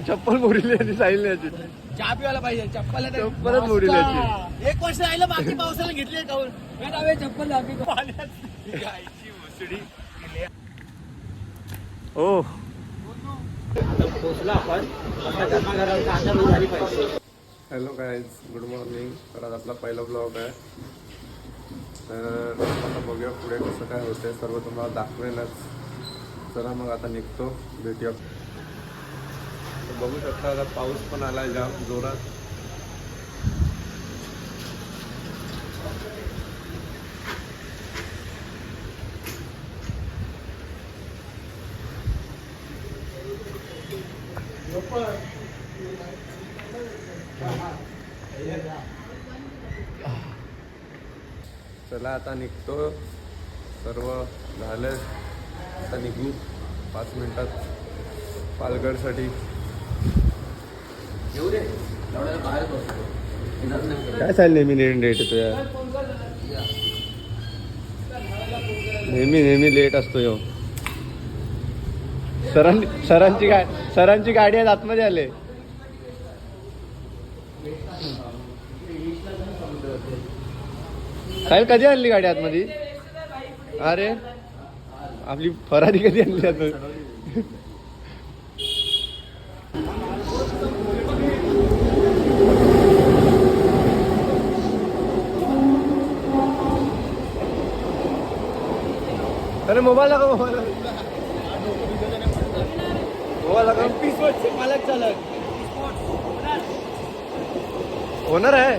चप्पल मोडली याची साईल याची चहा पिवायला पाहिजे चप्पल चप्पलच मोडली याची 1 वर्ष राहिलं बाकी पावसाला घेतली काऊन चप्पल हो पोहोचला आपण झाली पाहिजे. Hello guys good morning. तर आज आपला पहिला ब्लॉग आहे. तर आता बघूया पुढे कसं काय होते सर्व तुम्हाला दाखवेनच. चला मग आता निघतो भेटूया. बघू शकता आता पाऊस पण आला आहे जाम जोरात. चला आता निघतो. सर्व झालं आता निघू 5 मिनिटात पालघरसाठी. काय चालेल नेहमी लेट येतो यार. नेहमी लेट असतो यो. सरांची गाडी आज आतमध्ये आले. साहेब कधी आणली गाडी आतमध्ये? अरे आपली फरारी कधी आणली आतमध्ये? अरे मोबाईल लगा मालक चालक ओनर आहे.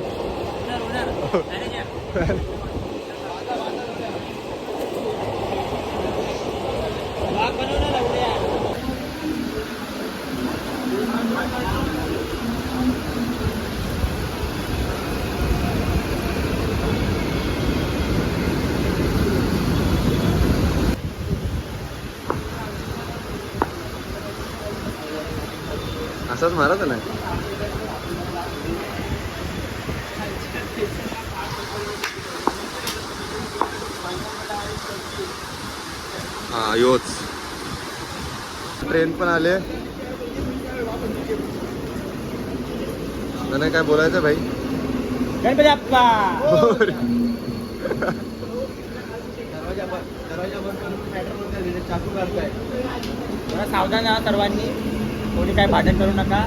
असंच मारत ना. हा योच ट्रेन पण आले. नाही काय बोलायचं भाई. गणपती बाप्पा. जरा सावधान राहा सर्वांनी. कोणी काय भांडण करू नका.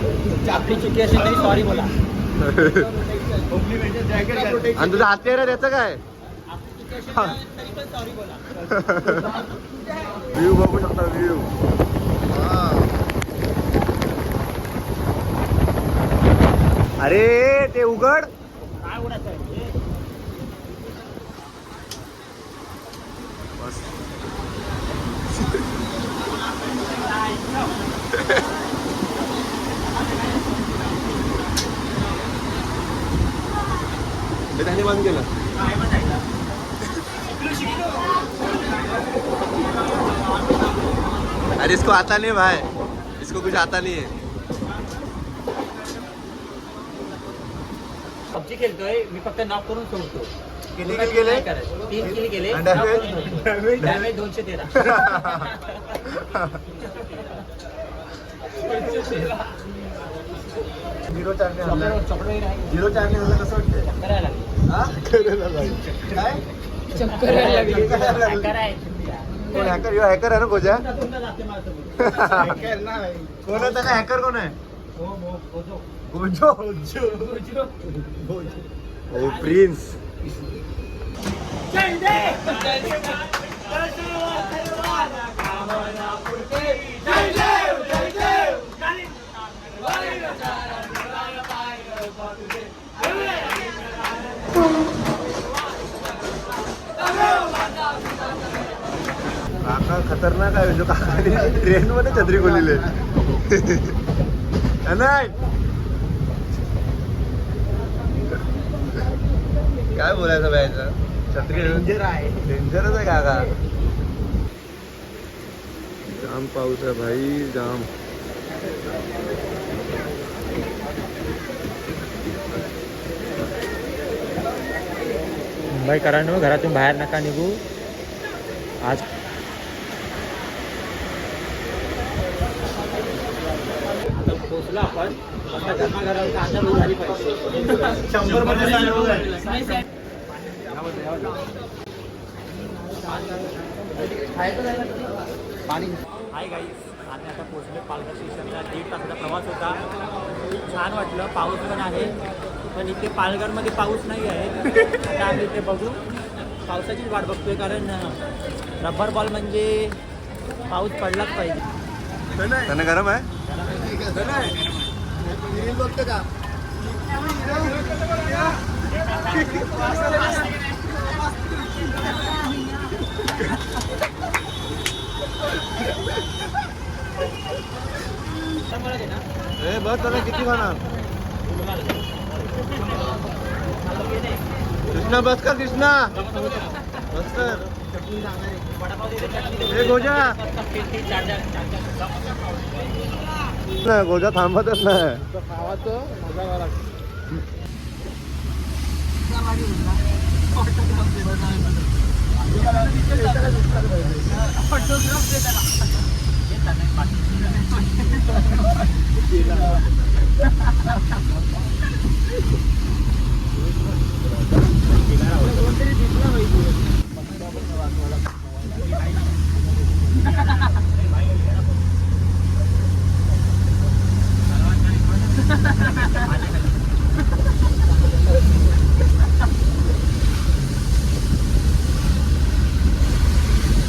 आपली चुकी असेल तरी सॉरी बोला. आणि तुझं हत्यार त्याचं काय तरी पण सॉरी बोला. व्ह्यू बघू शकता व्ह्यू. अरे ते उघड. काय उडायचं आहे? बस ते त्याने बंद केलं. अरे इसको आता नहीं भाई, इसको कुछ आता नहीं है. पबजी खेळतोय मी फक्त नॉक करून सोडतो. किती किल गेले? 3 किल गेले. डॅमेज 213. 0-4 ने झालं कसं वाटतंय? चक्कर यायला लागली. कोण हॅकर? हॅकर आहे ना गोजा. कोण आहे त्याला हॅकर? कोण आहे? गोजो. ओ प्रिन्स. काका खतरनाक आहे. जो काकाने ट्रेन मध्ये छत्री खोलले. नाही काय बोलायचं बायचं. छत्री डेंजर आहे. डेंजरच आहे काका. जाम पाऊस आहे भाई जाम. मुंबईकरांनो घरातून बाहेर नका निघू. आज बोला आपण झाली पाहिजे 100 मध्ये पाणी. हाय गाईस, आम्ही आता पोहोचलो पालघर स्टेशनला. 1.5 तासाचा प्रवास होता. खूप छान वाटलं. पाऊस पण आहे, पण इथे पालघरमध्ये पाऊस नाही आहे. आता आम्ही इथे बघू, पावसाचीच वाट बघतोय, कारण रब्बर बॉल म्हणजे पाऊस पडलाच पाहिजे. त्यांना गरम आहे. बस त्याला किती खाणार. कृष्णा बस कर, कृष्णा बस कर. गोजा थांबतच नाही.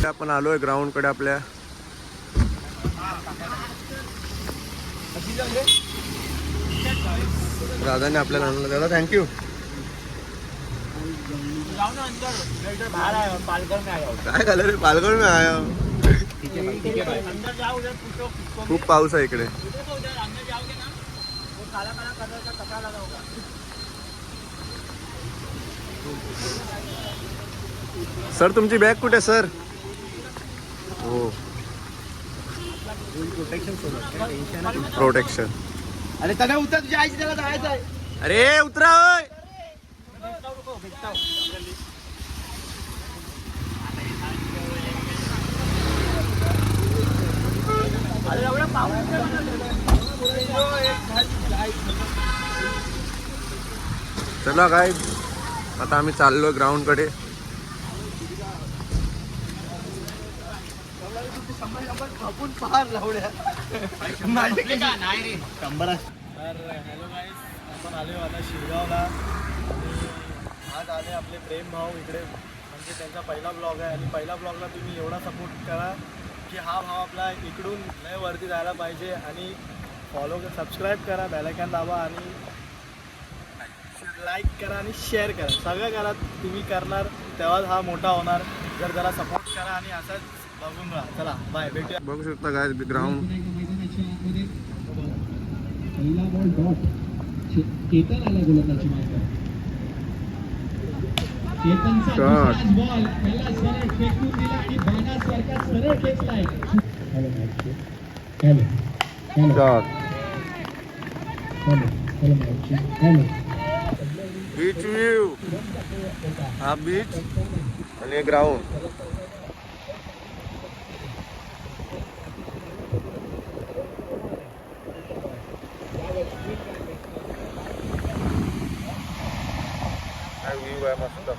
आपण आलोय ग्राउंड कडे आपल्या. दादाने आपल्याला आणलं. दादा थँक्यू. काय झालं रे, पालघर में आया. खूप पाऊस आहे इकडे. सर तुमची बॅग कुठे सर. हो प्रोटेक्शन. अरे त्याला उतर, तुझ्या आईची त्याला जायचं आहे. अरे उतरा होय. चला काय, आता आम्ही चाललोय ग्राउंड कडे. फार लावड्या तर हॅलो गाईस, आपण आलो आता शिरगावला आणि आज आले आपले प्रेम भाऊ इकडे. म्हणजे त्यांचा पहिला ब्लॉग आहे आणि पहिला ब्लॉगला तुम्ही एवढा सपोर्ट करा की हा भाव आपला इकडून लय वरती जायला पाहिजे. आणि फॉलो सबस्क्राईब करा, बेल आयकॉन दाबा आणि लाईक करा आणि शेअर करा. सगळं करा, तुम्ही करणार तेव्हाच हा मोठा होणार. जर त्याला सपोर्ट करा आणि असंच बघून राहा. चला बाय, भेटूया. बघू शकता काय ग्राउंड. पहिला बॉल डॉट. केतन आला गोलंदाजी मार्गावर. केतनचा दुसराच बॉल पहिला सरळ फेकून दिला आणि बाणासारखा सरळ खेचलाय. Hello match. Hello hello hello match. Hello. Beach view. हा बीच आणि ग्राउंड. व्ह्यू आहे मस्त.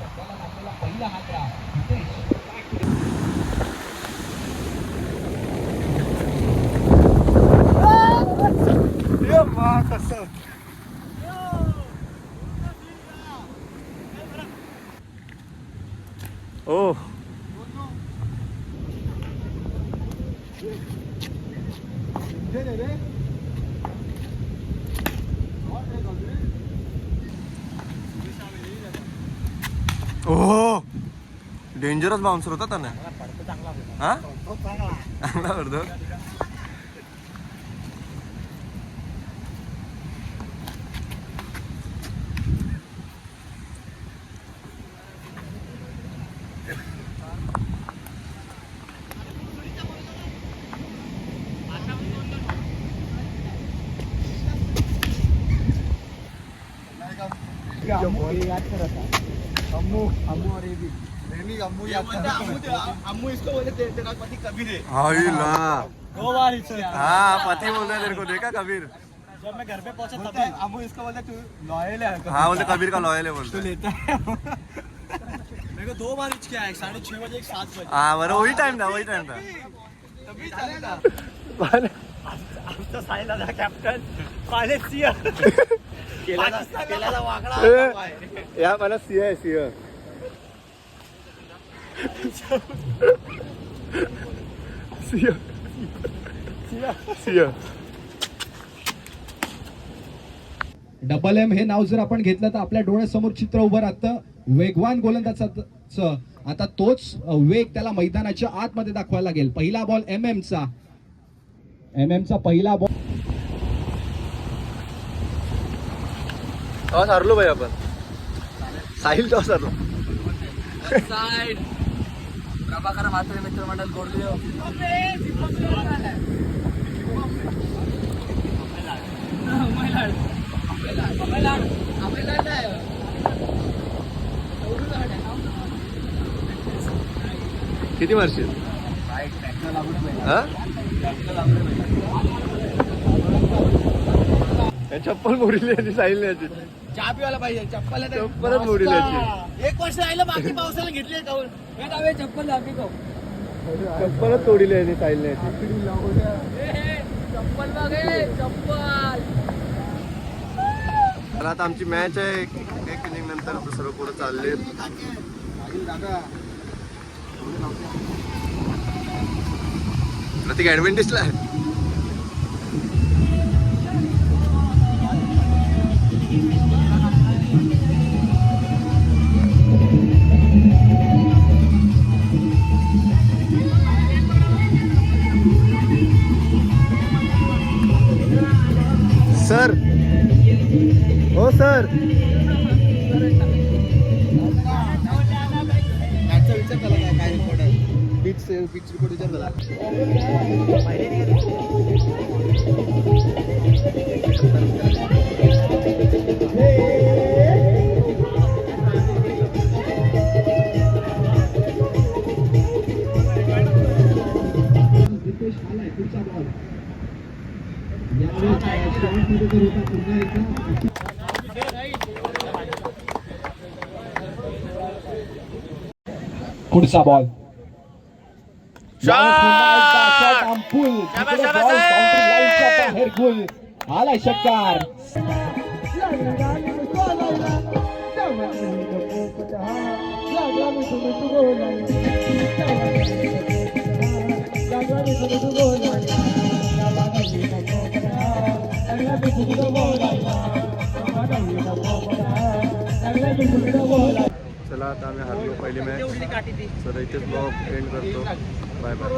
पहिला हात ओ ओ डेंजरस बाउन्सर होता त्याने. हा चांगला पडतो. अम्मू इसको बोले तेरा पति कबीर है. हाय ला. दो बार इससे हाँ पति बोल रहा है तेरे को, देखा कबीर. जब मैं घर पे पहुंचा तभी अम्मू इसको बोलते तू लॉयल है हा बोलते कबीर का लॉयल आहे तू बोलतो लेता है मेरे को 2 बार रिच किया है 6:30 बजे 7 बजे हा बरं वही टाइम था तभी चलेगा आमचा सायला कॅप्टन मालेशिया केला वाकडा या मला सिंह आहे सिंह डबल एम हे नाव जर आपण घेतलं तर आपल्या डोळ्यासमोर चित्र उभं राहतं वेगवान गोलंदाजाचं. आता तोच वेग त्याला मैदानाच्या आतमध्ये दाखवायला लागेल. पहिला बॉल एम चा पहिला बॉल. टॉस हारलो भाई आपण साहिल टॉस हारलो. प्रभाकर मात्र मित्रमंडळ गोडदेव किती वर्ष चप्पल मोडली याची साहिल याची चहा पिवायला पाहिजे चप्पलच मोडली याची 1 वर्ष राहिलं बाकी पावसाला घेतली काऊन चप्पल दाखवी को चप्पलच तोडली याची साहिल याची. चप्पल बघे चप्पल. तर आता आमची मॅच आहे एक इनिंग नंतर दुसरं पुढे चालले. प्रतीक ऍडव्हेंटिस्टला आहे. सर हो सर विचार झाला काय रिपोर्ट आहे पिच रिपोर्ट विचार झाला पुढचा बॉल. बाहेर गोल आलाय षटकार. चला आता आम्ही हरलो पहिली मॅच. तर इथेच ब्लॉग एंड करतो. Bye bye.